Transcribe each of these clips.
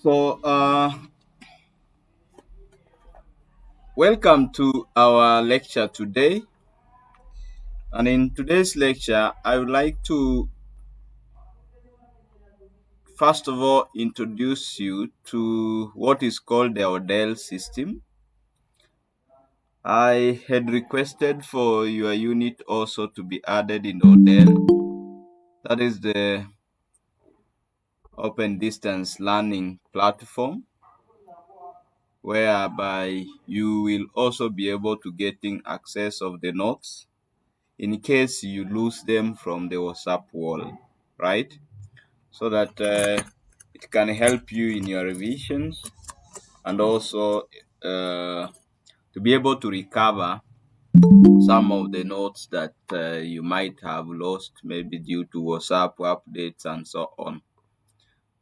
So, welcome to our lecture today. And in today's lecture, I would like to first of all introduce you to what is called the Odell system. I had requested for your unit also to be added in Odell. That is the open distance learning platform, whereby you will also be able to getting access of the notes in case you lose them from the WhatsApp wall, right? So that it can help you in your revisions and also to be able to recover some of the notes that you might have lost, maybe due to WhatsApp updates and so on.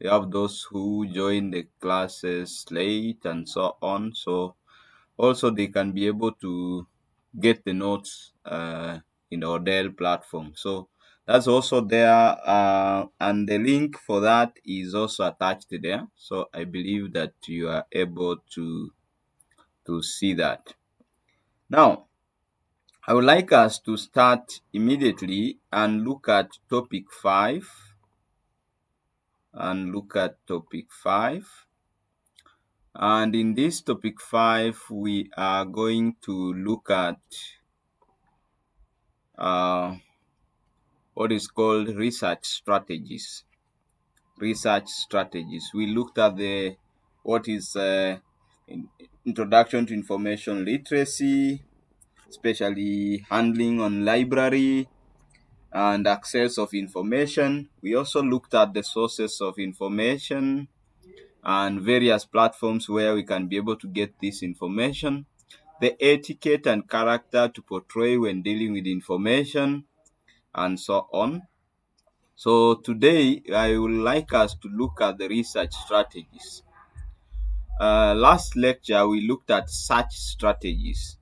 You have those who join the classes late and so on. So also they can be able to get the notes in the Odell platform. So that's also there, and the link for that is also attached there. So I believe that you are able to see that. Now, I would like us to start immediately and look at topic 5. And in this topic 5, we are going to look at what is called research strategies. We looked at the what is introduction to information literacy, especially handling on library and access of information. We also looked at the sources of information and various platforms where we can be able to get this information, the etiquette and character to portray when dealing with information, and so on. So today I would like us to look at the research strategies. Last lecture we looked at search strategies.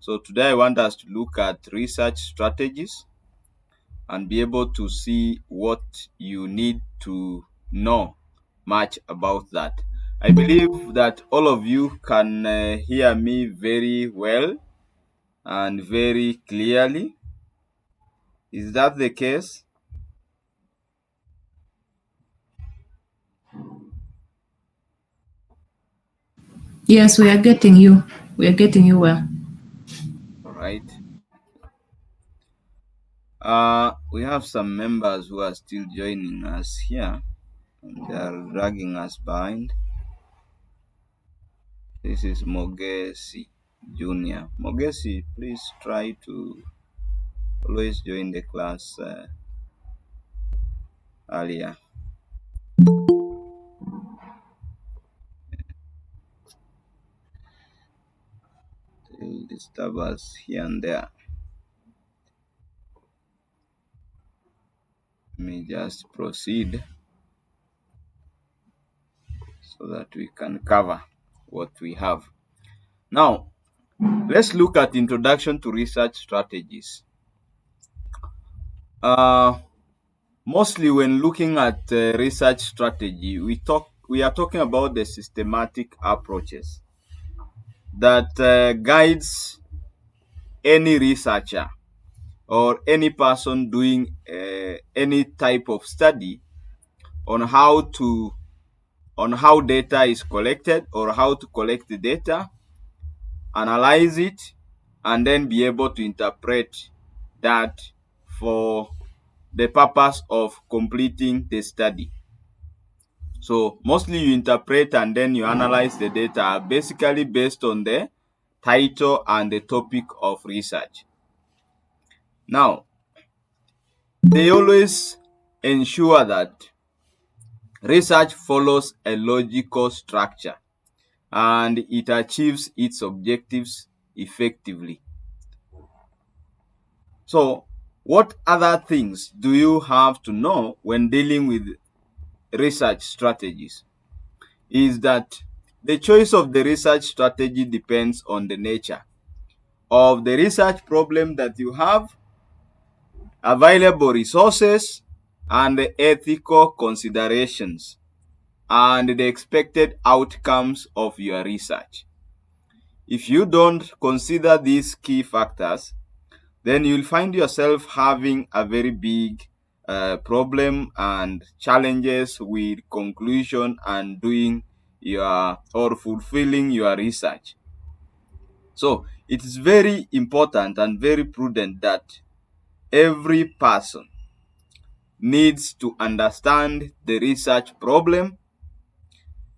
So today I want us to look at research strategies and be able to see what you need to know much about that. I believe that all of you can hear me very well and very clearly. Is that the case? Yes, we are getting you. We are getting you well. All right. We have some members who are still joining us here, and they are dragging us behind. This is Mogesi Junior. Mogesi, please try to always join the class earlier. They'll disturb us here and there. Let me just proceed so that we can cover what we have. Now, let's look at introduction to research strategies. Mostly when looking at research strategy, we are talking about the systematic approaches that guides any researcher or any person doing any type of study on how data is collected or how to collect the data, analyze it, and then be able to interpret that for the purpose of completing the study. So mostly you interpret and then you analyze the data basically based on the title and the topic of research. Now, they always ensure that research follows a logical structure and it achieves its objectives effectively. So, what other things do you have to know when dealing with research strategies? Is that the choice of the research strategy depends on the nature of the research problem that you have, available resources, and the ethical considerations and the expected outcomes of your research. If you don't consider these key factors, then you'll find yourself having a very big problem and challenges with conclusion and doing your or fulfilling your research. So it is very important and very prudent that every person needs to understand the research problem,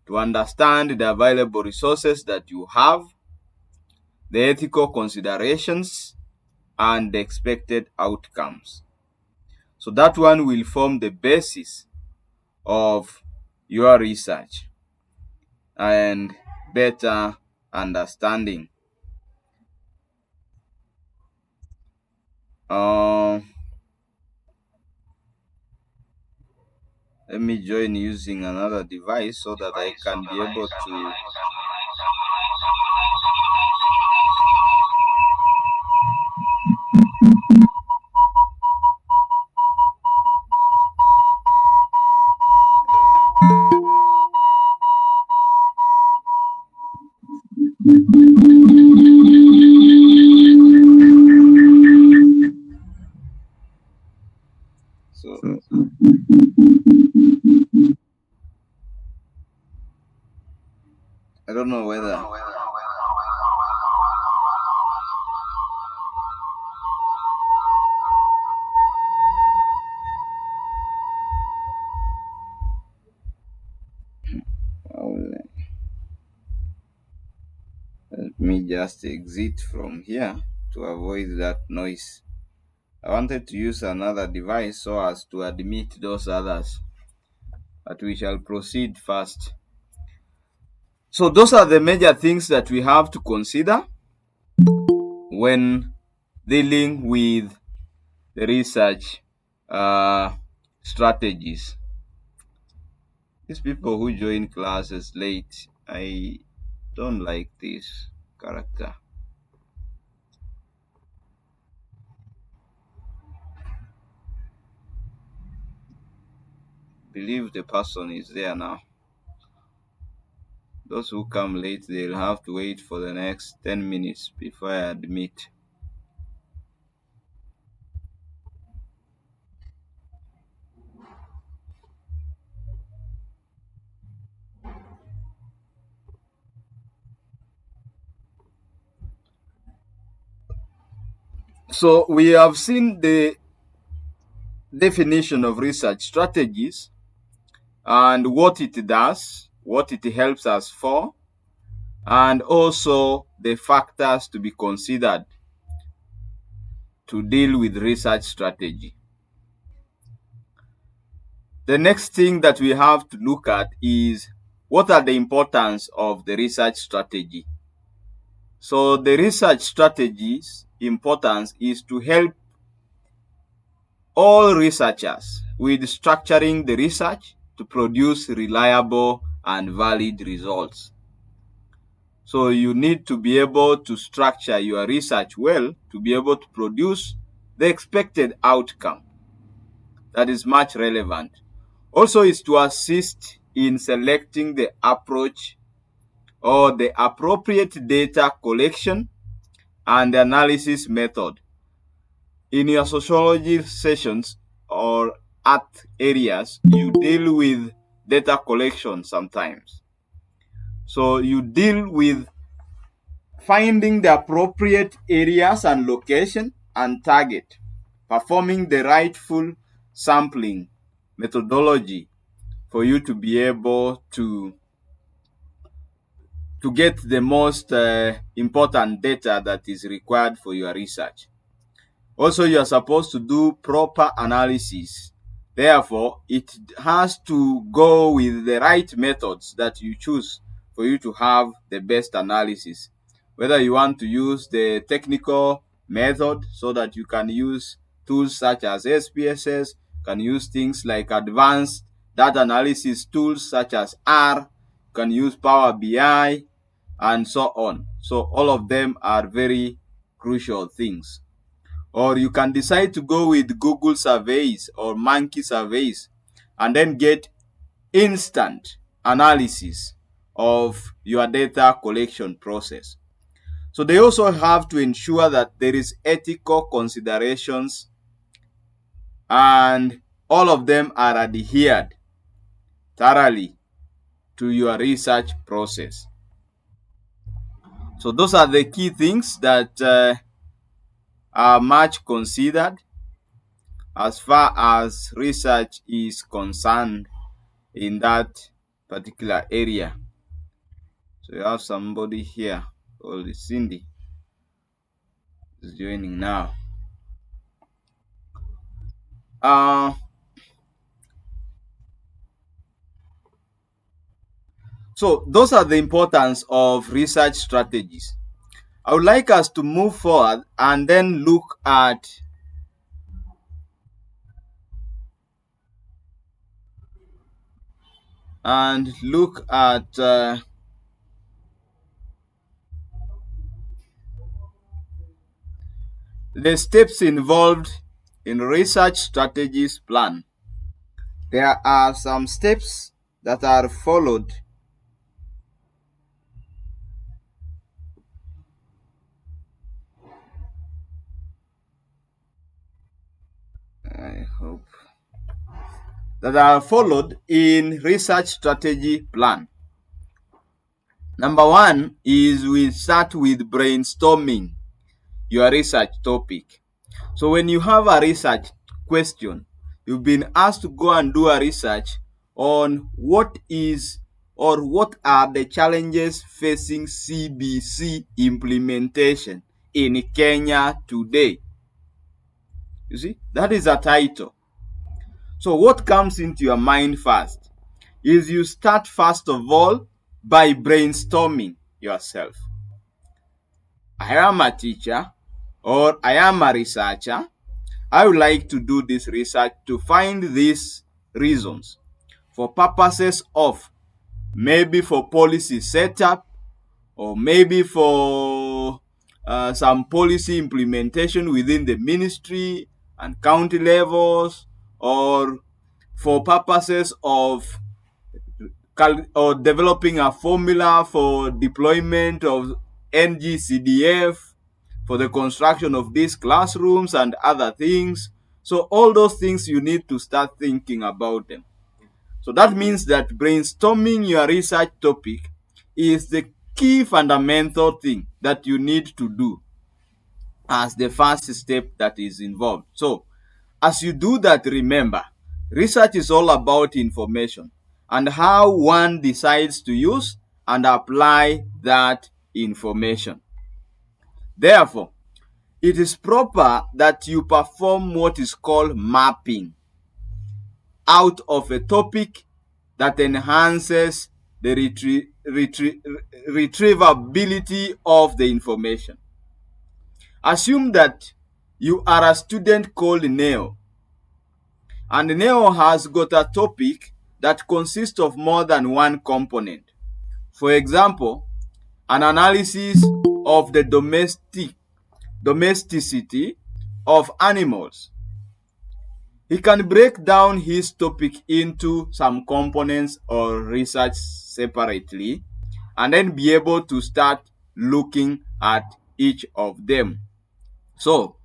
to understand the available resources that you have, the ethical considerations, and the expected outcomes. So that one will form the basis of your research and better understanding. Uh, Let me join using another device so that I can be able to. So I don't know whether. Let me just exit from here to avoid that noise. I wanted to use another device so as to admit those others, but we shall proceed first. So those are the major things that we have to consider when dealing with the research strategies. These people who join classes late, I don't like this character. Believe the person is there now. Those who come late, they'll have to wait for the next 10 minutes before I admit. So we have seen the definition of research strategies and what it does, what it helps us for, and also the factors to be considered to deal with research strategy. The next thing that we have to look at is what are the importance of the research strategy. So the research strategies importance is to help all researchers with structuring the research to produce reliable and valid results. So you need to be able to structure your research well to be able to produce the expected outcome that is much relevant. Also is to assist in selecting the approach or the appropriate data collection and analysis method. In your sociology sessions or art areas, you deal with data collection sometimes. So you deal with finding the appropriate areas and location and target, performing the rightful sampling methodology for you to be able to get the most important data that is required for your research. Also, you are supposed to do proper analysis. Therefore, it has to go with the right methods that you choose for you to have the best analysis. Whether you want to use the technical method so that you can use tools such as SPSS, can use things like advanced data analysis tools such as R, can use Power BI, and so on. So all of them are very crucial things. Or you can decide to go with Google surveys or monkey surveys and then get instant analysis of your data collection process. So they also have to ensure that there is ethical considerations and all of them are adhered thoroughly to your research process. So those are the key things that are much considered as far as research is concerned in that particular area. So you have somebody here called Cindy is joining now. Uh, so those are the importance of research strategies. I would like us to move forward and then look at the steps involved in research strategies plan. There are some steps that are followed. I hope that are followed in research strategy plan. Number one is we start with brainstorming your research topic. So when you have a research question, you've been asked to go and do a research on what is or what are the challenges facing CBC implementation in Kenya today. You see, that is a title. So what comes into your mind first is you start first of all by brainstorming yourself. I am a teacher or I am a researcher. I would like to do this research to find these reasons for purposes of maybe for policy setup or maybe for some policy implementation within the ministry and county levels, or for purposes of or developing a formula for deployment of NGCDF for the construction of these classrooms and other things. So all those things you need to start thinking about them. So that means that brainstorming your research topic is the key fundamental thing that you need to do as the first step that is involved. So as you do that, remember, research is all about information and how one decides to use and apply that information. Therefore, it is proper that you perform what is called mapping out of a topic that enhances the retrievability of the information. Assume that you are a student called Neo, and Neo has got a topic that consists of more than one component. For example, an analysis of the domesticity of animals. He can break down his topic into some components or research separately and then be able to start looking at each of them. So,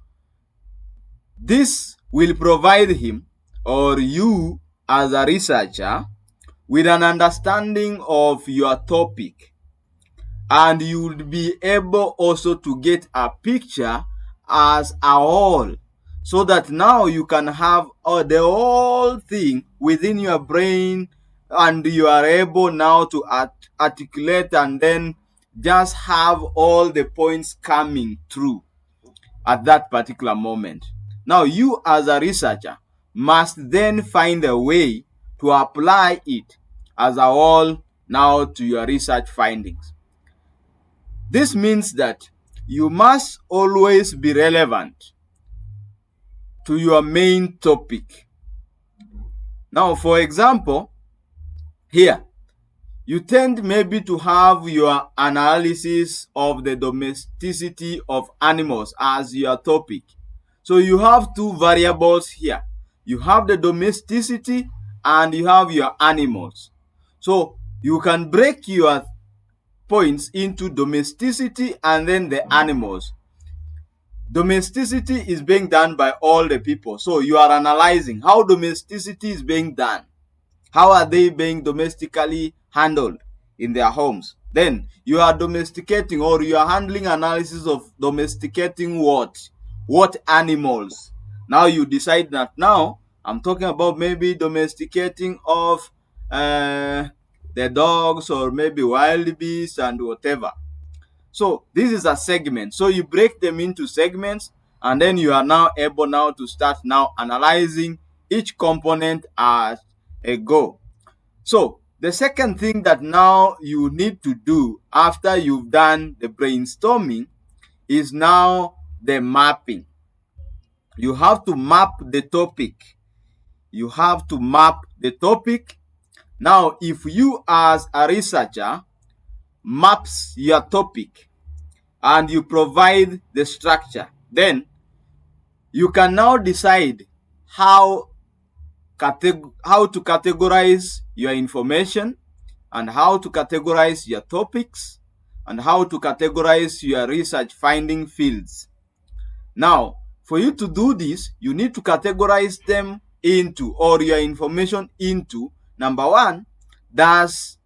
this will provide him or you as a researcher with an understanding of your topic, and you will be able also to get a picture as a whole, so that now you can have the whole thing within your brain and you are able now to articulate and then just have all the points coming through at that particular moment. Now you as a researcher must then find a way to apply it as a whole now to your research findings. This means that you must always be relevant to your main topic. Now, for example, here, you tend maybe to have your analysis of the domesticity of animals as your topic. So you have two variables here. You have the domesticity and you have your animals. So you can break your points into domesticity and then the animals. Domesticity is being done by all the people. So you are analyzing how domesticity is being done. How are they being domestically handled in their homes? Then you are domesticating, or you are handling analysis of domesticating what? What animals? Now you decide that now I'm talking about maybe domesticating of the dogs or maybe wild beasts and whatever. So this is a segment. So you break them into segments, and then you are now able now to start now analyzing each component as a go. So the second thing that now you need to do after you've done the brainstorming is now the mapping. You have to map the topic. You have to map the topic. Now, if you as a researcher maps your topic and you provide the structure, then you can now decide how to categorize your information, and how to categorize your topics, and how to categorize your research finding fields. Now, for you to do this, you need to categorize them into, or your information into, number one, does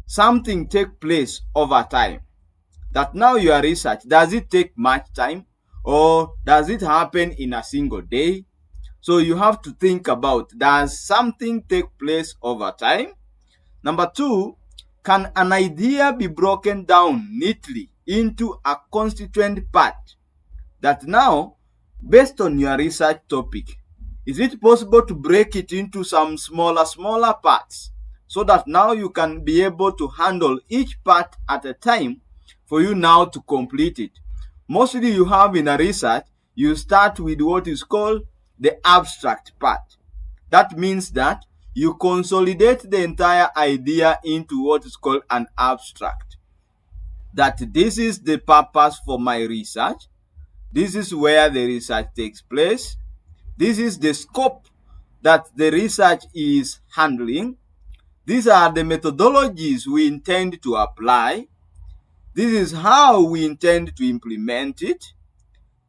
something take place over time? That now your research, does it take much time, or does it happen in a single day? So you have to think about, does something take place over time? Number two, can an idea be broken down neatly into a constituent part? That now, based on your research topic, is it possible to break it into some smaller parts, so that now you can be able to handle each part at a time for you now to complete it? Mostly you have in a research, you start with what is called the abstract part. That means that you consolidate the entire idea into what is called an abstract. That this is the purpose for my research. This is where the research takes place. This is the scope that the research is handling. These are the methodologies we intend to apply. This is how we intend to implement it.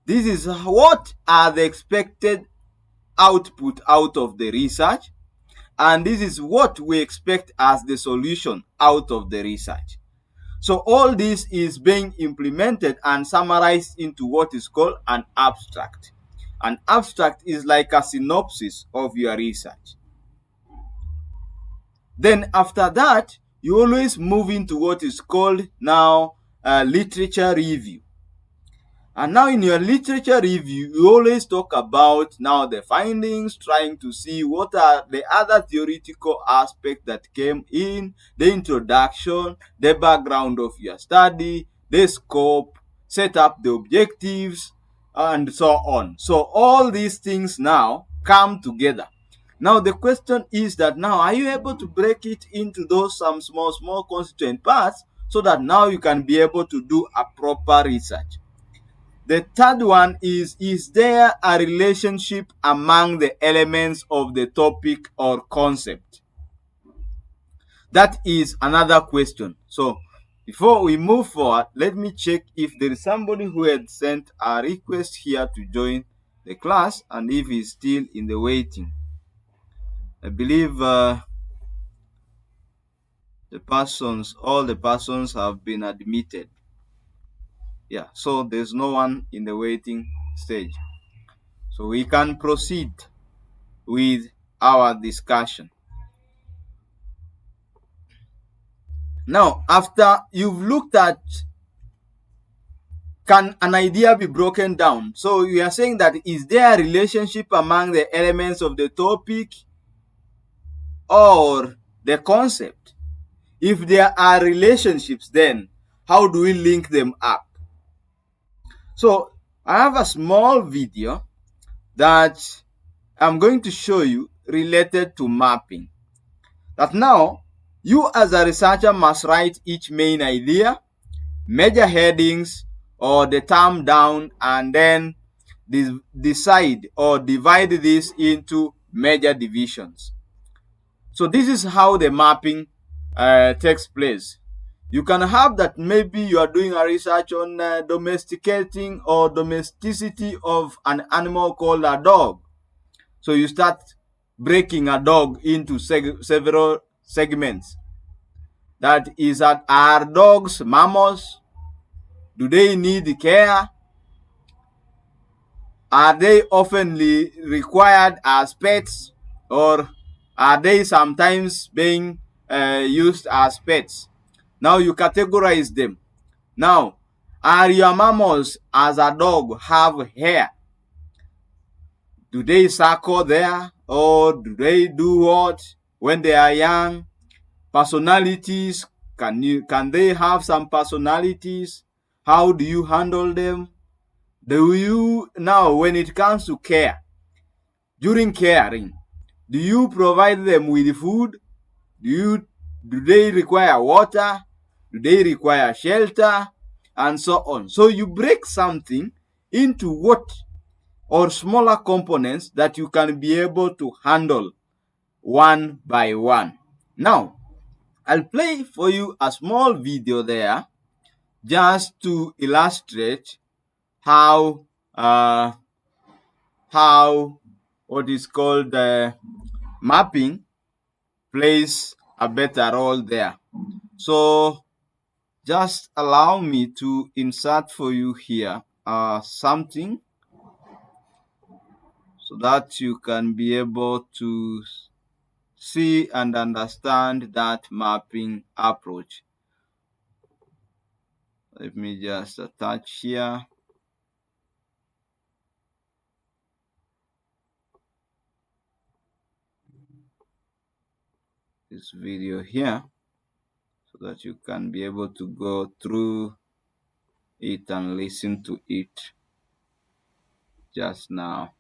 This is what are the expected output out of the research. And this is what we expect as the solution out of the research. So all this is being implemented and summarized into what is called an abstract. An abstract is like a synopsis of your research. Then after that, you always move into what is called now literature review. And now in your literature review, you always talk about now the findings, trying to see what are the other theoretical aspects that came in, the introduction, the background of your study, the scope, set up the objectives, and so on. So all these things now come together. Now the question is that now, are you able to break it into those some small constituent parts, so that now you can be able to do a proper research? The third one is there a relationship among the elements of the topic or concept? That is another question. So before we move forward, let me check if there is somebody who had sent a request here to join the class, and if he's still in the waiting. I believe all the persons have been admitted. Yeah, so there's no one in the waiting stage. So we can proceed with our discussion. Now, after you've looked at, can an idea be broken down? So you are saying that, is there a relationship among the elements of the topic or the concept? If there are relationships, then how do we link them up? So I have a small video that I'm going to show you related to mapping. That now, you as a researcher must write each main idea, major headings, or the term down, and then decide or divide this into major divisions. So this is how the mapping takes place. You can have that maybe you are doing a research on domesticating or domesticity of an animal called a dog. So you start breaking a dog into several segments. That is that, are dogs mammals? Do they need care? Are they oftenly required as pets, or are they sometimes being used as pets? Now you categorize them. Now, are your mammals as a dog have hair? Do they suckle there, or do they do what when they are young? Personalities, can they have some personalities? How do you handle them? Do you, now when it comes to care, during caring, do you provide them with food? Do they require water? Do they require shelter? And so on. So you break something into what, or smaller components that you can be able to handle one by one. Now, I'll play for you a small video there just to illustrate how what is called mapping plays a better role there. So just allow me to insert for you here something so that you can be able to see and understand that mapping approach. Let me just attach here. This video here so that you can be able to go through it and listen to it just now.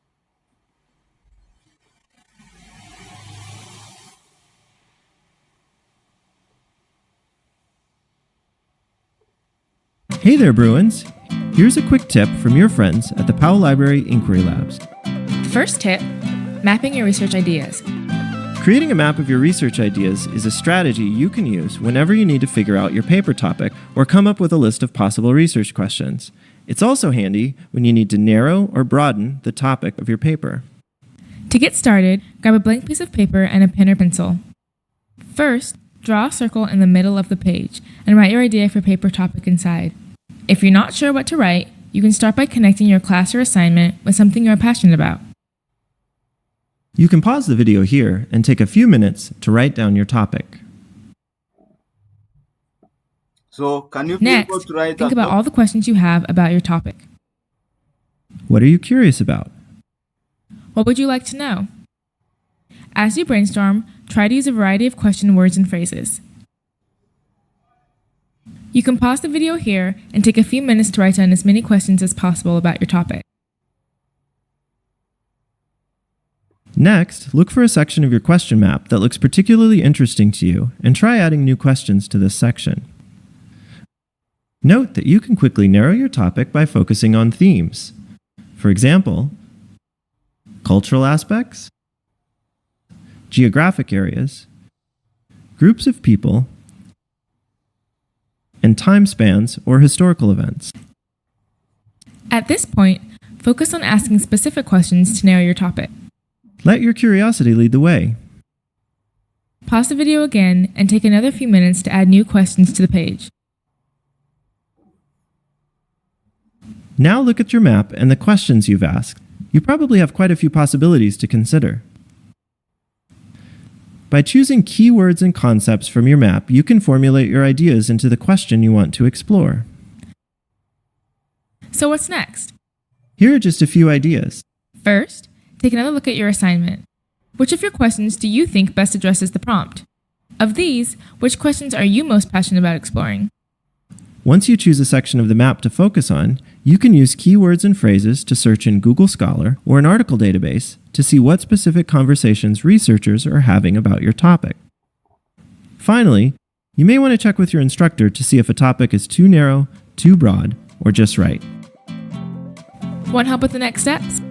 Hey there, Bruins! Here's a quick tip from your friends at the Powell Library Inquiry Labs. First tip, mapping your research ideas. Creating a map of your research ideas is a strategy you can use whenever you need to figure out your paper topic or come up with a list of possible research questions. It's also handy when you need to narrow or broaden the topic of your paper. To get started, grab a blank piece of paper and a pen or pencil. First, draw a circle in the middle of the page and write your idea for paper topic inside. If you're not sure what to write, you can start by connecting your class or assignment with something you're passionate about. You can pause the video here and take a few minutes to write down your topic. So can you be able Next, to write think about all the questions you have about your topic. What are you curious about? What would you like to know? As you brainstorm, try to use a variety of question words and phrases. You can pause the video here and take a few minutes to write down as many questions as possible about your topic. Next, look for a section of your question map that looks particularly interesting to you and try adding new questions to this section. Note that you can quickly narrow your topic by focusing on themes. For example, cultural aspects, geographic areas, groups of people, and time spans or historical events. At this point, focus on asking specific questions to narrow your topic. Let your curiosity lead the way. Pause the video again and take another few minutes to add new questions to the page. Now look at your map and the questions you've asked. You probably have quite a few possibilities to consider. By choosing keywords and concepts from your map, you can formulate your ideas into the question you want to explore. So what's next? Here are just a few ideas. First, take another look at your assignment. Which of your questions do you think best addresses the prompt? Of these, which questions are you most passionate about exploring? Once you choose a section of the map to focus on, you can use keywords and phrases to search in Google Scholar or an article database to see what specific conversations researchers are having about your topic. Finally, you may want to check with your instructor to see if a topic is too narrow, too broad, or just right. Want help with the next steps?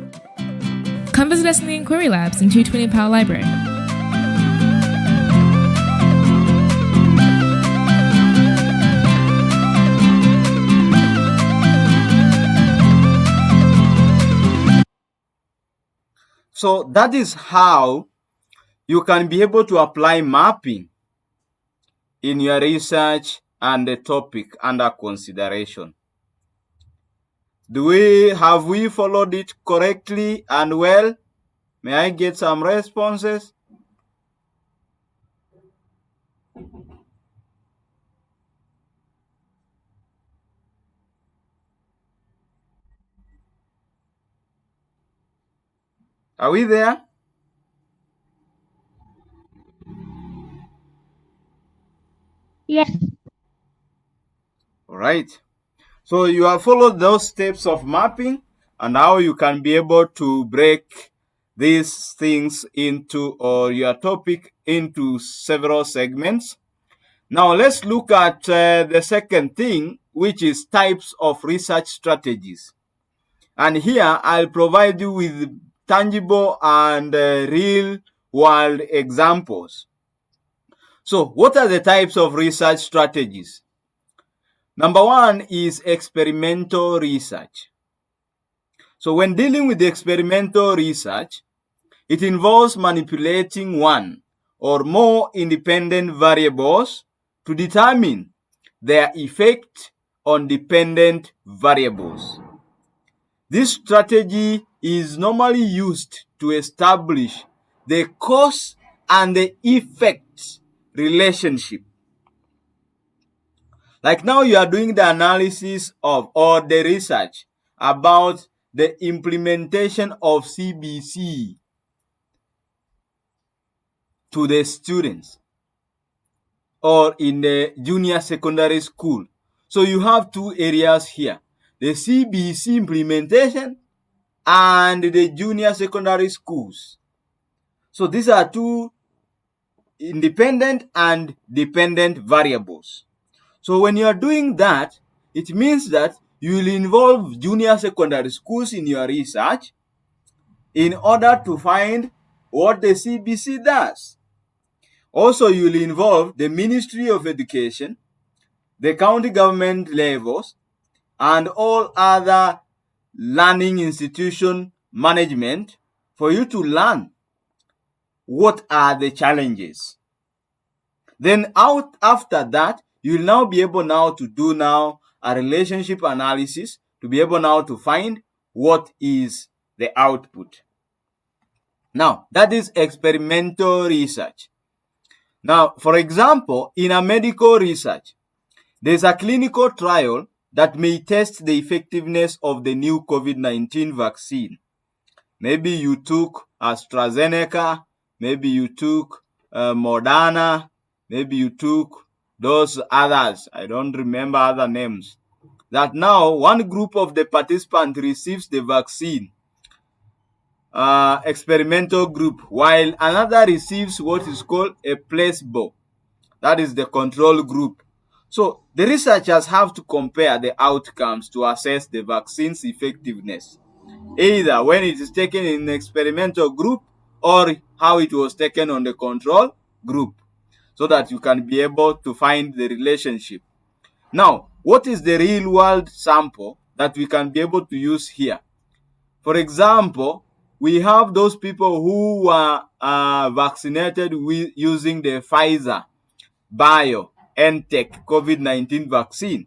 Come visit us in the Inquiry Labs in 220 Powell Library. So that is how you can be able to apply mapping in your research and the topic under consideration. Have we followed it correctly and well? May I get some responses? Are we there? Yes. All right. So you have followed those steps of mapping and how you can be able to break these things into, or your topic into, several segments. Now let's look at the second thing, which is types of research strategies. And here I'll provide you with tangible and real world examples. So what are the types of research strategies? Number one is experimental research. So when dealing with the experimental research, it involves manipulating one or more independent variables to determine their effect on dependent variables. This strategy is normally used to establish the cause and the effect relationship. Like now you are doing the analysis of, or the research about the implementation of CBC to the students or in the junior secondary school. So you have two areas here, the CBC implementation and the junior secondary schools. So these are two independent and dependent variables. So when you are doing that, it means that you will involve junior secondary schools in your research in order to find what the CBC does. Also, you will involve the Ministry of Education, the county government levels, and all other learning institution management for you to learn what are the challenges. Then after that, you will now be able now to do now a relationship analysis to be able now to find what is the output. Now, that is experimental research. Now, for example, in a medical research, there's a clinical trial that may test the effectiveness of the new COVID-19 vaccine. Maybe you took AstraZeneca, maybe you took Moderna, maybe you took those others. I don't remember other names. That now one group of the participants receives the vaccine, experimental group, while another receives what is called a placebo. That is the control group. So the researchers have to compare the outcomes to assess the vaccine's effectiveness, either when it is taken in an experimental group or how it was taken on the control group, so that you can be able to find the relationship. Now, what is the real world sample that we can be able to use here? For example, we have those people who were vaccinated with using the Pfizer BioNTech COVID-19 vaccine,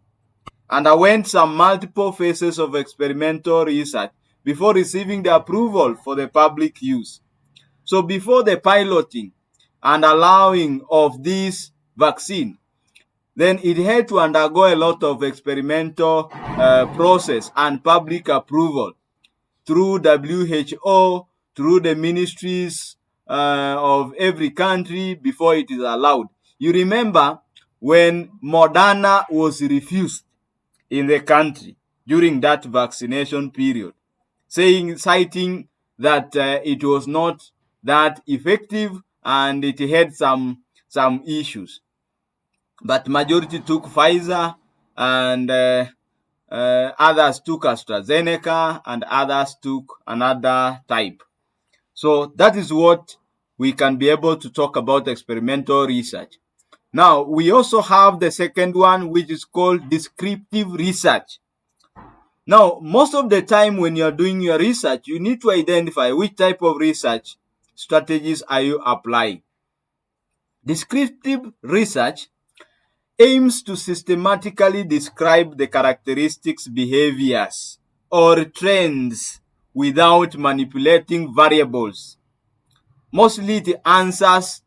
underwent some multiple phases of experimental research before receiving the approval for the public use. So before the piloting and allowing of this vaccine, then it had to undergo a lot of experimental process and public approval through WHO, through the ministries of every country before it is allowed. You remember when Moderna was refused in the country during that vaccination period, citing that it was not that effective and it had some issues. But majority took Pfizer, and others took AstraZeneca, and others took another type. So that is what we can be able to talk about experimental research. Now, we also have the second one, which is called descriptive research. Now, most of the time when you're doing your research, you need to identify which type of research strategies are you applying. Descriptive research aims to systematically describe the characteristics, behaviors, or trends without manipulating variables. Mostly it answers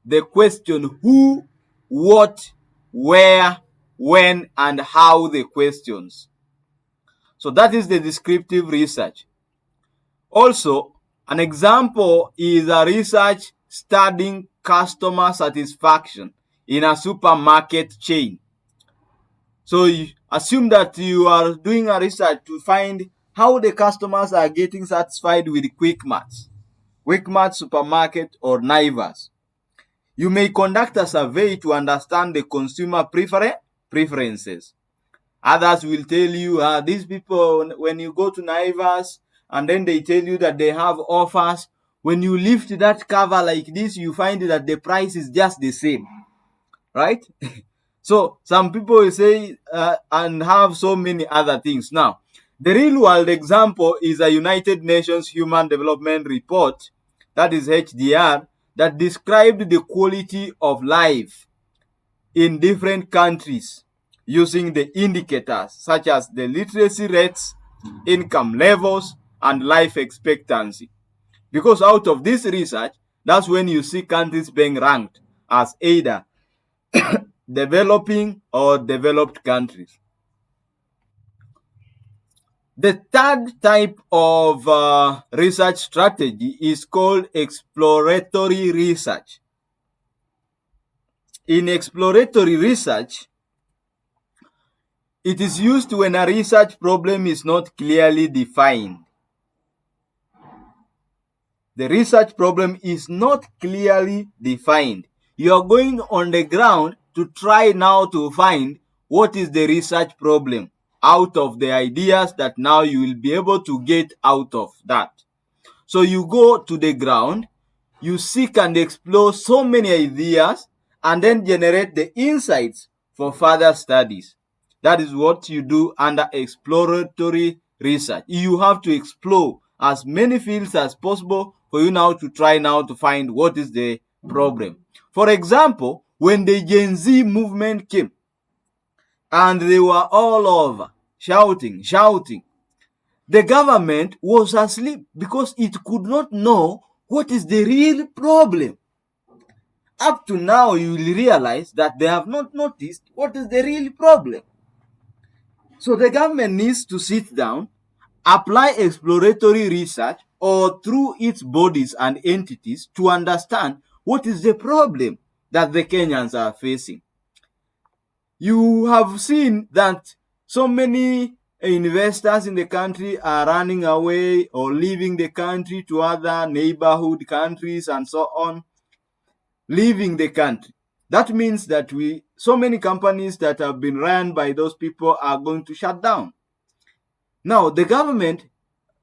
the question who, what, where, when, and how the questions. So that is the descriptive research. Also, an example is a research studying customer satisfaction in a supermarket chain. So you assume that you are doing a research to find how the customers are getting satisfied with Quickmart supermarket, or Naivas. You may conduct a survey to understand the consumer preferences. Others will tell you, these people, when you go to Naivas, and then they tell you that they have offers, when you lift that cover like this, you find that the price is just the same, right? So some people will say and have so many other things. Now, the real world example is a United Nations Human Development Report, that is HDR, that described the quality of life in different countries using the indicators such as the literacy rates, income levels, and life expectancy. Because out of this research, that's when you see countries being ranked as either developing or developed countries. The third type of research strategy is called exploratory research. In exploratory research, it is used when a research problem is not clearly defined. The research problem is not clearly defined. You are going on the ground to try now to find what is the research problem out of the ideas that now you will be able to get out of that. So you go to the ground, you seek and explore so many ideas, and then generate the insights for further studies. That is what you do under exploratory research. You have to explore as many fields as possible for you now to try now to find what is the problem. For example, when the Gen Z movement came and they were all over shouting, the government was asleep because it could not know what is the real problem. Up to now, you will realize that they have not noticed what is the real problem. So the government needs to sit down, apply exploratory research, or through its bodies and entities to understand what is the problem that the Kenyans are facing. You have seen that so many investors in the country are running away or leaving the country to other neighborhood countries and so on, leaving the country. That means that so many companies that have been run by those people are going to shut down. Now, the government,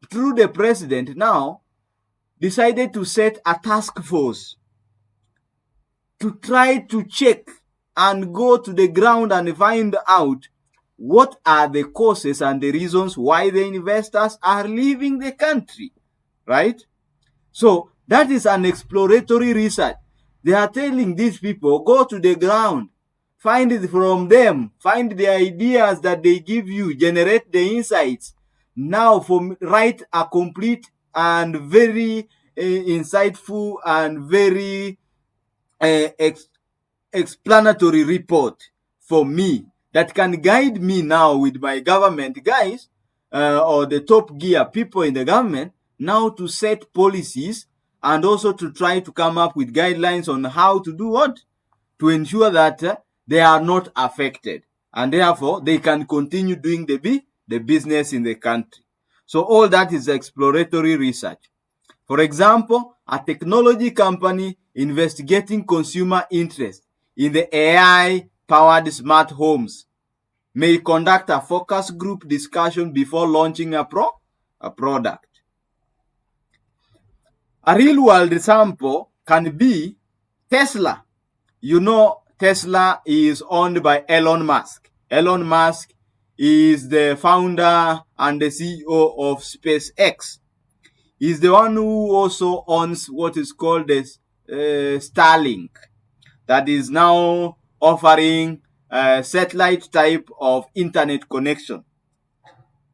through the president now, decided to set a task force to try to check and go to the ground and find out what are the causes and the reasons why the investors are leaving the country, right? So that is an exploratory research. They are telling these people, go to the ground, find it from them, find the ideas that they give you, generate the insights. Now write a complete and very insightful and very explanatory report for me that can guide me now with my government guys or the top gear people in the government now to set policies and also to try to come up with guidelines on how to do what? To ensure that they are not affected and therefore they can continue doing the business in the country. So all that is exploratory research. For example, a technology company investigating consumer interest in the AI-powered smart homes. may conduct a focus group discussion before launching a product. A real world example can be Tesla. You know, Tesla is owned by Elon Musk. Elon Musk is the founder and the CEO of SpaceX. He's the one who also owns what is called the Starlink, that is now offering a satellite type of internet connection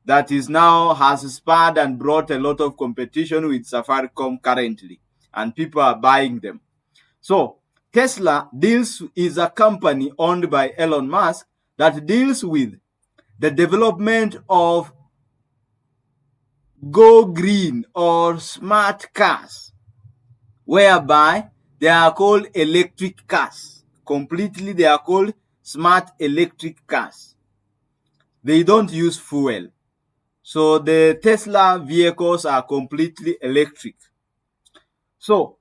that is now has spurred and brought a lot of competition with Safaricom currently, and people are buying them. So Tesla is a company owned by Elon Musk that deals with the development of go green or smart cars, whereby they are called electric cars. Completely, they are called smart electric cars. They don't use fuel. So the Tesla vehicles are completely electric. So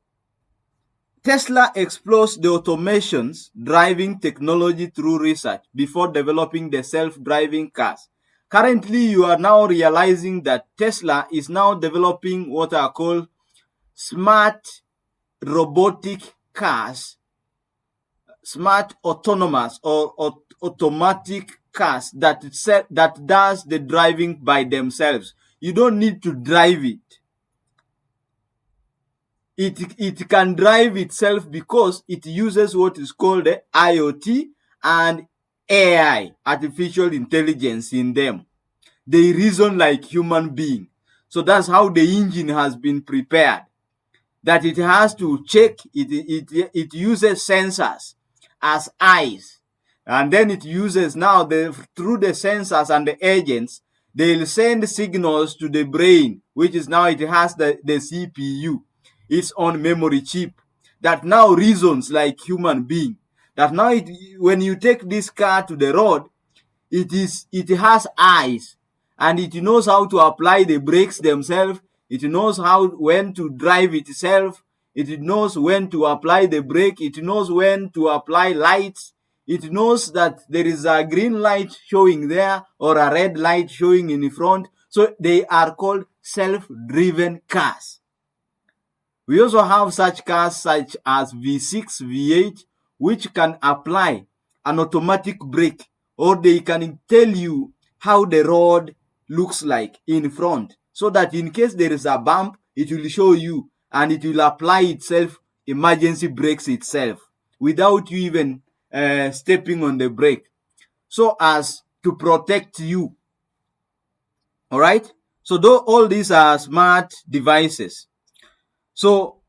Tesla explores the automations driving technology through research before developing the self-driving cars. Currently, you are now realizing that Tesla is now developing what are called smart robotic cars, smart autonomous or automatic cars that does the driving by themselves. You don't need to drive it. It can drive itself because it uses what is called the IoT and AI, artificial intelligence, in them. They reason like human being. So that's how the engine has been prepared. That it has to check, it uses sensors as eyes. And then it uses now, through the sensors and the agents, they'll send signals to the brain, which is now it has the CPU, its own memory chip, that now reasons like human being. That now when you take this car to the road, it has eyes, and it knows how to apply the brakes themselves. It knows when to drive itself. It knows when to apply the brake. It knows when to apply lights. It knows that there is a green light showing there or a red light showing in the front. So they are called self-driven cars. We also have such cars such as V6, V8, which can apply an automatic brake, or they can tell you how the road looks like in front, so that in case there is a bump, it will show you and it will apply itself, emergency brakes itself, without you even stepping on the brake, so as to protect you. All right? So all these are smart devices. So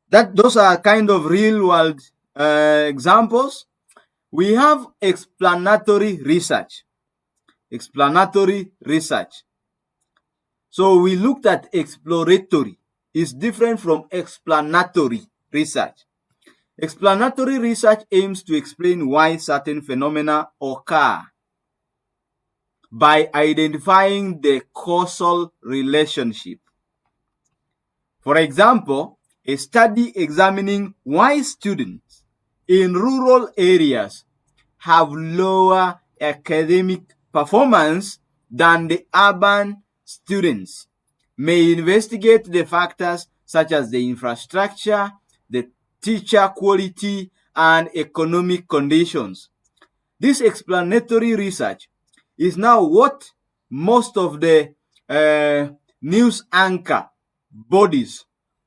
those are kind of real world examples. We have explanatory research. Explanatory research. So we looked at exploratory. It's different from explanatory research. Explanatory research aims to explain why certain phenomena occur by identifying the causal relationship. For example, a study examining why students in rural areas have lower academic performance than the urban students may investigate the factors such as the infrastructure, the teacher quality, and economic conditions. This explanatory research is now what most of the news anchor bodies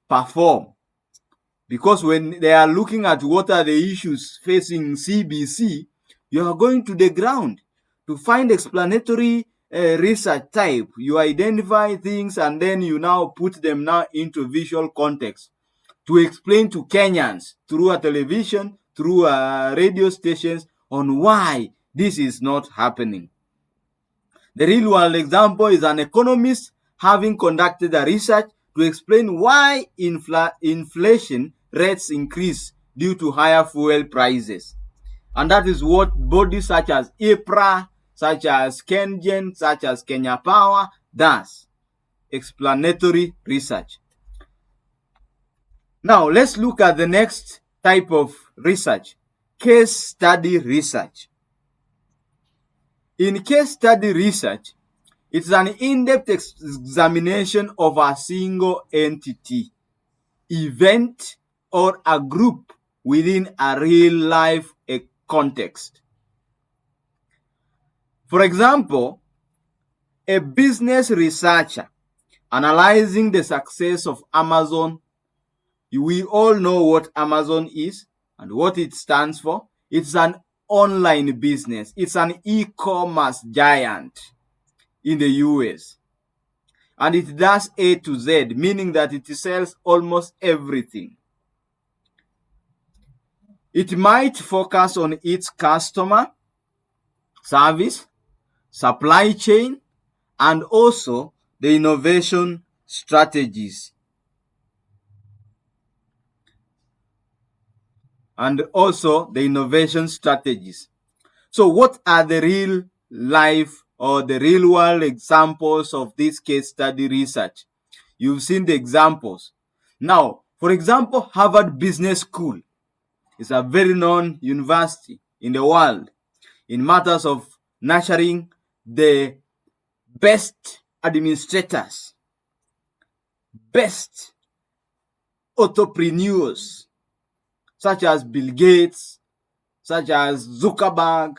perform, because when they are looking at what are the issues facing CBC, you are going to the ground to find explanatory research type. You identify things and then you now put them now into visual context to explain to Kenyans through a television, through radio stations, on why this is not happening. The real world example is an economist having conducted a research to explain why inflation rates increase due to higher fuel prices. And that is what bodies such as IPRA, such as KenGen, such as Kenya Power does. Explanatory research. Now, let's look at the next type of research, case study research. In case study research, it's an in-depth examination of a single entity, event, or a group within a real-life context. For example, a business researcher analyzing the success of Amazon. We all know what Amazon is and what it stands for. It's an online business. It's an e-commerce giant in the US. And it does A to Z, meaning that it sells almost everything. It might focus on its customer, service, supply chain, and also the innovation strategies. So what are the real life or the real world examples of this case study research? You've seen the examples. Now, for example, Harvard Business School is a very known university in the world in matters of nurturing the best administrators, best entrepreneurs, such as Bill Gates, such as Zuckerberg,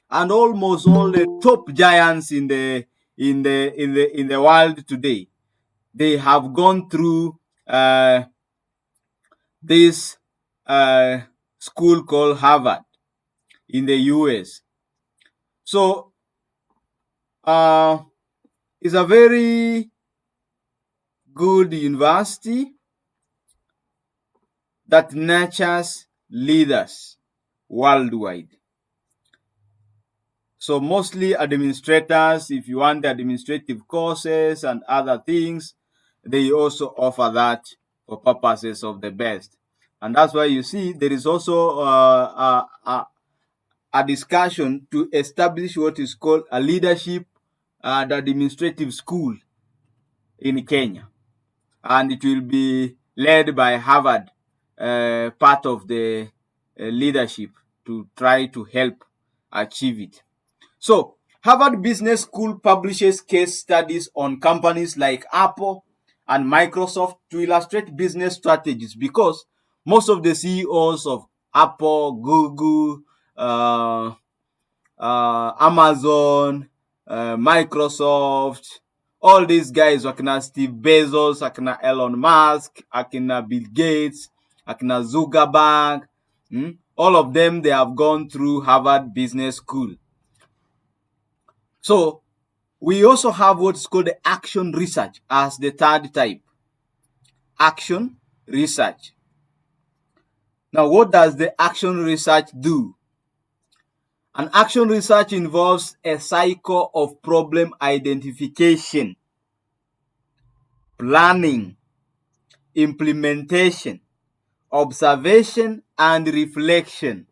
and almost all the top giants in the world today. They have gone through this school called Harvard in the US. So it's a very good university that nurtures leaders worldwide. So mostly administrators, if you want the administrative courses and other things, they also offer that for purposes of the best. And that's why you see there is also a discussion to establish what is called a leadership and administrative school in Kenya. And it will be led by Harvard, part of the leadership to try to help achieve it. So, Harvard Business School publishes case studies on companies like Apple and Microsoft to illustrate business strategies, because most of the CEOs of Apple, Google, Amazon, Microsoft, all these guys, akina Steve Bezos, akina Elon Musk, akina Bill Gates, akina Zuckerberg, all of them, they have gone through Harvard Business School. So we also have what's called the action research as the third type. Action research. Now, what does the action research do? An action research involves a cycle of problem identification, planning, implementation, observation, and reflection.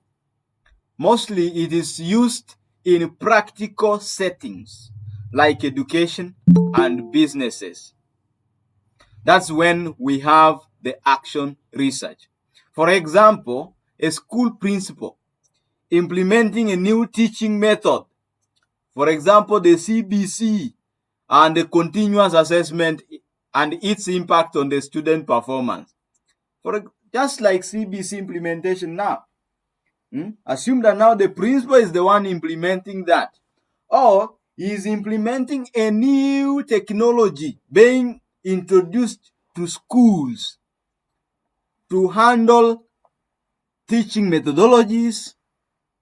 Mostly it is used in practical settings like education and businesses. That's when we have the action research. For example, a school principal implementing a new teaching method, for example, the CBC and the continuous assessment and its impact on the student performance. Just like CBC implementation now, assume that now the principal is the one implementing that, or he is implementing a new technology being introduced to schools to handle teaching methodologies,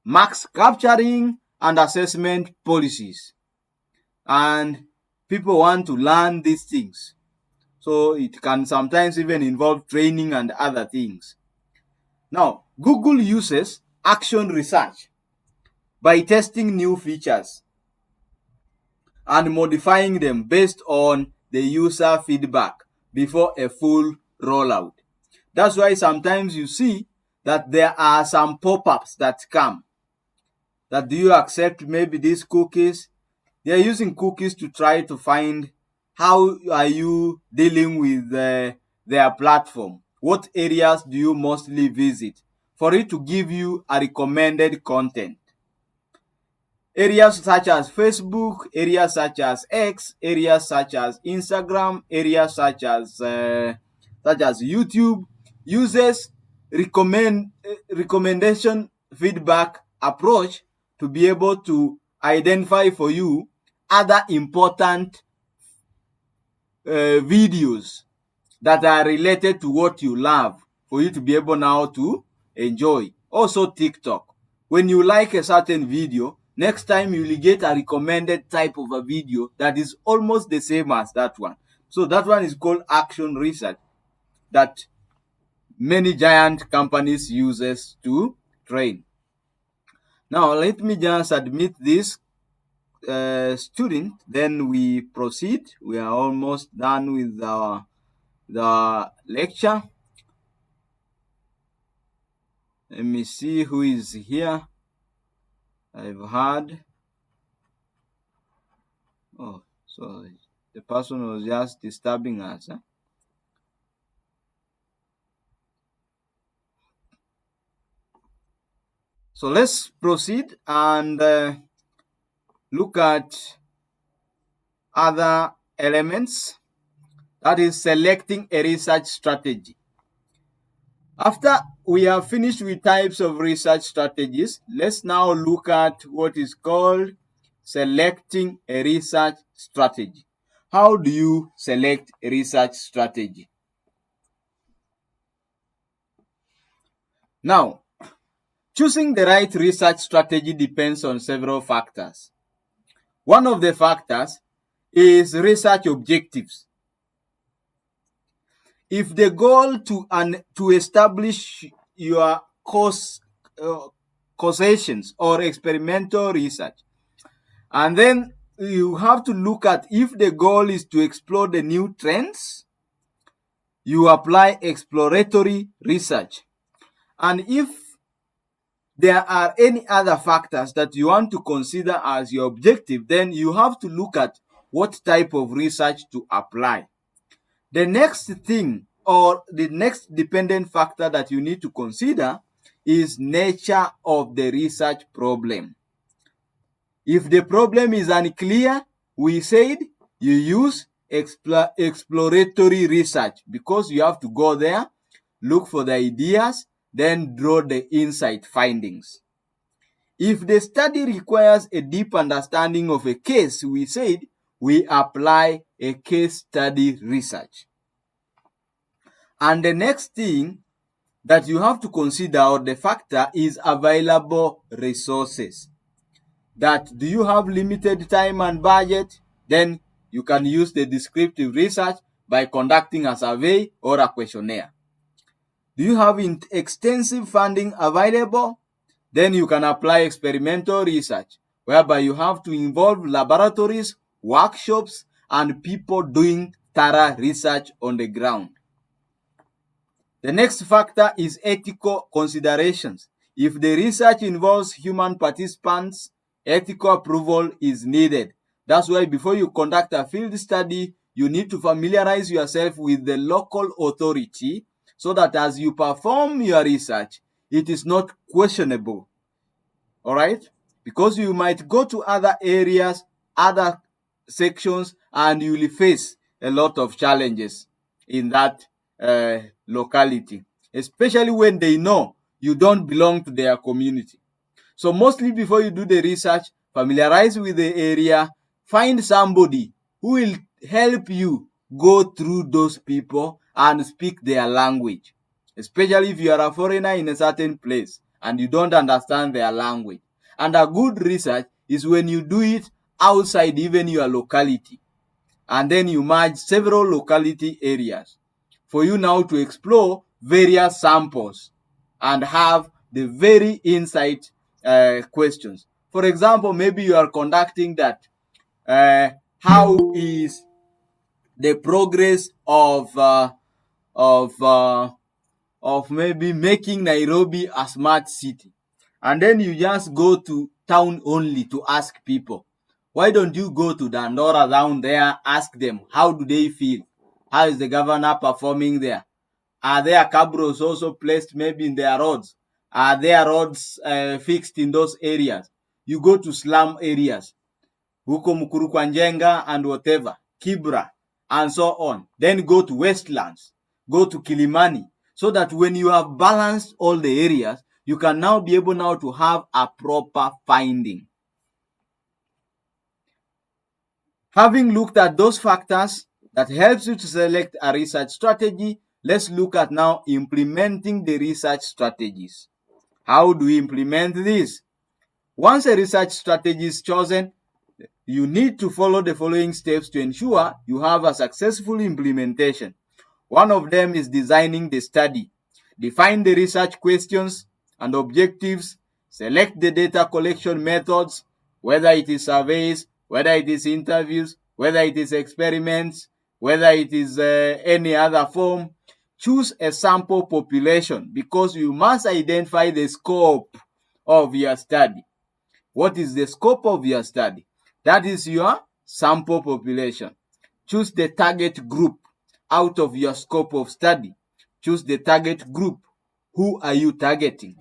marks capturing, and assessment policies. And people want to learn these things. So it can sometimes even involve training and other things. Now, Google uses action research by testing new features and modifying them based on the user feedback before a full rollout. That's why sometimes you see that there are some pop-ups that come. That do you accept maybe these cookies? They are using cookies to try to find how are you dealing with their platform. What areas do you mostly visit? For it to give you a recommended content. areas such as Facebook, areas such as X, areas such as Instagram, areas such as YouTube uses recommendation feedback approach to be able to identify for you other important videos that are related to what you love for you to be able now to enjoy. Also TikTok. When you like a certain video, next time you will get a recommended type of a video that is almost the same as that one. So that one is called action research that many giant companies uses to train. Now let me just admit this student, then we proceed. We are almost done with the lecture. Let me see who is here. I've heard. Oh, so the person was just disturbing us. Huh? So let's proceed and look at other elements. That is selecting a research strategy. After we have finished with types of research strategies, let's now look at what is called selecting a research strategy. How do you select a research strategy? Now, choosing the right research strategy depends on several factors. One of the factors is research objectives. If the goal to establish your causations or experimental research, and then you have to look at if the goal is to explore the new trends, you apply exploratory research. And if there are any other factors that you want to consider as your objective, then you have to look at what type of research to apply. The next thing or the next dependent factor that you need to consider is nature of the research problem. If the problem is unclear, we said you use exploratory research because you have to go there, look for the ideas, then draw the insight findings. If the study requires a deep understanding of a case, we said we apply a case study research. And the next thing that you have to consider or the factor is available resources. That do you have limited time and budget? Then you can use the descriptive research by conducting a survey or a questionnaire. Do you have extensive funding available? Then you can apply experimental research, whereby you have to involve laboratories, workshops, and people doing thorough research on the ground. The next factor is ethical considerations. If the research involves human participants, ethical approval is needed. That's why before you conduct a field study, you need to familiarize yourself with the local authority so that as you perform your research, it is not questionable. All right? Because you might go to other areas, other sections, and you will face a lot of challenges in that locality, especially when they know you don't belong to their community. So mostly before you do the research, familiarize with the area, find somebody who will help you go through those people and speak their language, especially if you are a foreigner in a certain place and you don't understand their language. And a good research is when you do it outside even your locality, and then you merge several locality areas for you now to explore various samples and have the very insight questions. For example, maybe you are conducting that. How is the progress of maybe making Nairobi a smart city? And then you just go to town only to ask people. Why don't you go to Dandora down there, ask them, how do they feel? How is the governor performing there? Are there cabros also placed maybe in their roads? Are there roads fixed in those areas? you go to slum areas, huko Mukuru kwa Njenga and whatever, Kibra, and so on. Then go to Westlands, go to Kilimani, so that when you have balanced all the areas, you can now be able now to have a proper finding. Having looked at those factors that helps you to select a research strategy, let's look at now implementing the research strategies. How do we implement this? Once a research strategy is chosen, you need to follow the following steps to ensure you have a successful implementation. One of them is designing the study. Define the research questions and objectives. Select the data collection methods, whether it is surveys, whether it is interviews, whether it is experiments, whether it is any other form. Choose a sample population because you must identify the scope of your study. What is the scope of your study? That is your sample population. Choose the target group out of your scope of study. Choose the target group. Who are you targeting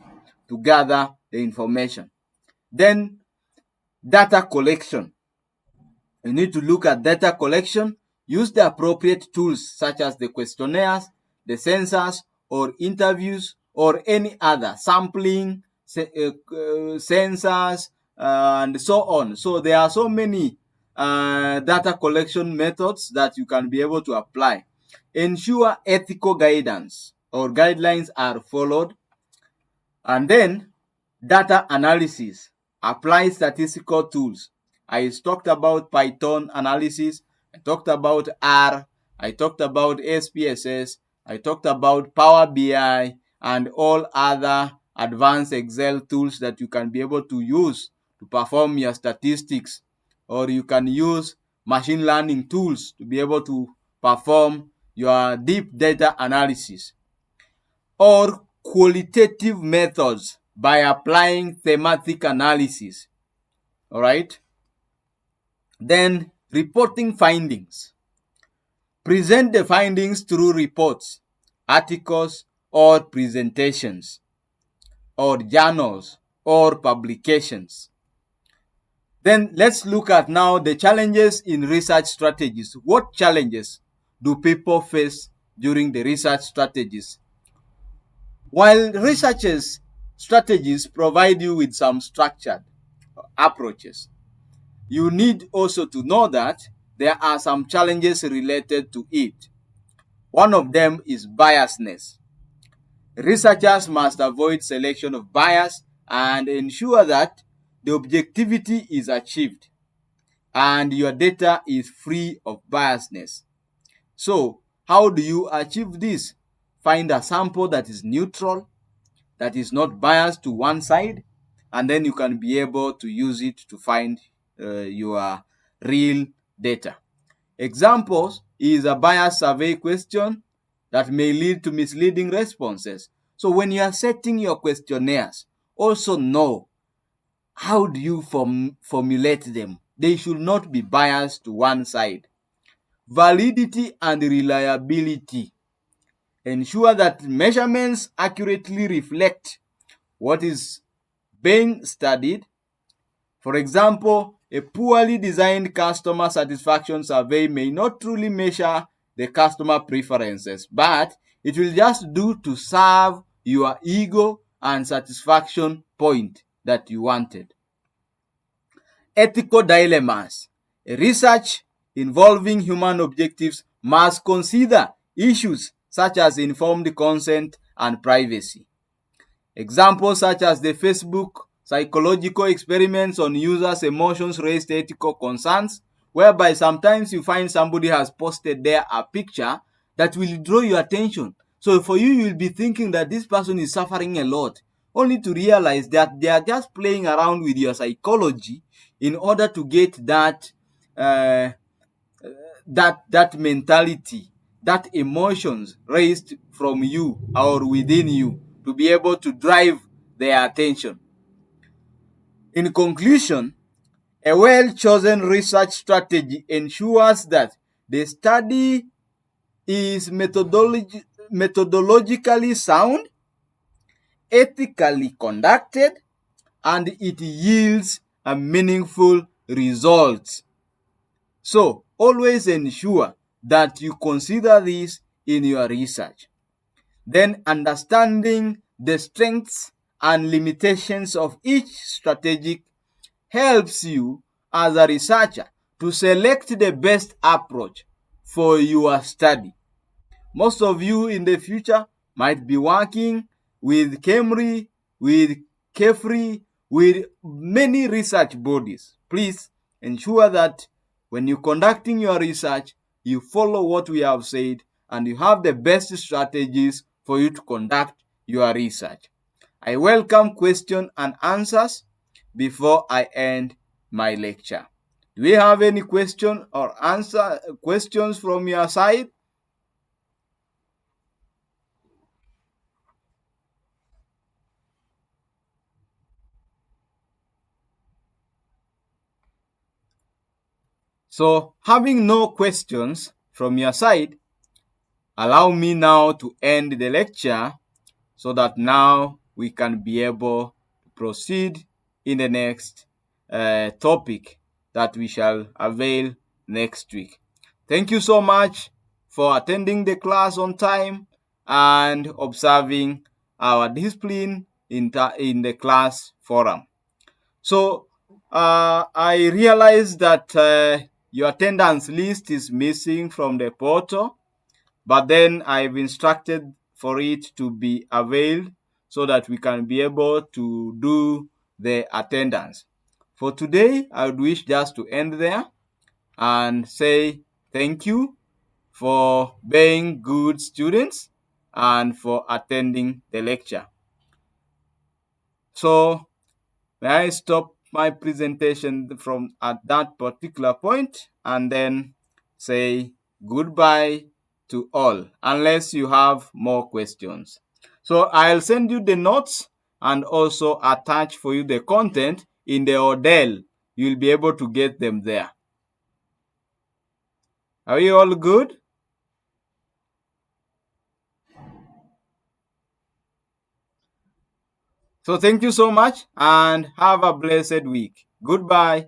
to gather the information? Then data collection. You need to look at data collection. Use the appropriate tools such as the questionnaires, the sensors, or interviews, or any other sampling, sensors, and so on. So there are so many data collection methods that you can be able to apply. Ensure ethical guidance or guidelines are followed. And then data analysis. Apply statistical tools. I talked about Python analysis. I talked about R. I talked about SPSS. I talked about Power BI and all other advanced Excel tools that you can be able to use to perform your statistics. Or you can use machine learning tools to be able to perform your deep data analysis. Or qualitative methods by applying thematic analysis. All right. Then reporting findings. Present the findings through reports, articles, or presentations, or journals, or publications. Then let's look at now the challenges in research strategies. What challenges do people face during the research strategies? While researchers' strategies provide you with some structured approaches, you need also to know that there are some challenges related to it. One of them is biasness. Researchers must avoid selection of bias and ensure that the objectivity is achieved and your data is free of biasness. So, how do you achieve this? Find a sample that is neutral, that is not biased to one side, and then you can be able to use it to find your real data. Examples is a bias survey question that may lead to misleading responses. So when you are setting your questionnaires, also know how do you formulate them. They should not be biased to one side. Validity and reliability. Ensure that measurements accurately reflect what is being studied. For example, a poorly designed customer satisfaction survey may not truly measure the customer preferences, but it will just do to serve your ego and satisfaction point that you wanted. Ethical dilemmas. A research involving human objectives must consider issues such as informed consent and privacy. Examples such as the Facebook psychological experiments on users' emotions raised ethical concerns, whereby sometimes you find somebody has posted there a picture that will draw your attention. So for you, you'll be thinking that this person is suffering a lot, only to realize that they are just playing around with your psychology in order to get that mentality, that emotions raised from you or within you to be able to drive their attention. In conclusion, a well-chosen research strategy ensures that the study is methodologically sound, ethically conducted, and it yields and meaningful results. So always ensure that you consider this in your research. Then understanding the strengths and limitations of each strategic helps you as a researcher to select the best approach for your study. Most of you in the future might be working with KEMRI, with KEFRI, with many research bodies. Please ensure that when you're conducting your research, you follow what we have said and you have the best strategies for you to conduct your research. I welcome questions and answers before I end my lecture. Do we have any question or answer questions from your side? So, having no questions from your side, allow me now to end the lecture so that now we can be able to proceed in the next topic that we shall avail next week. Thank you so much for attending the class on time and observing our discipline in the class forum. So I realize that your attendance list is missing from the portal, but then I've instructed for it to be availed so that we can be able to do the attendance. For today, I would wish just to end there and say thank you for being good students and for attending the lecture. So may I stop my presentation from at that particular point and then say goodbye to all, unless you have more questions. So I'll send you the notes and also attach for you the content in the Odell. You'll be able to get them there. Are you all good? So thank you so much and have a blessed week. Goodbye.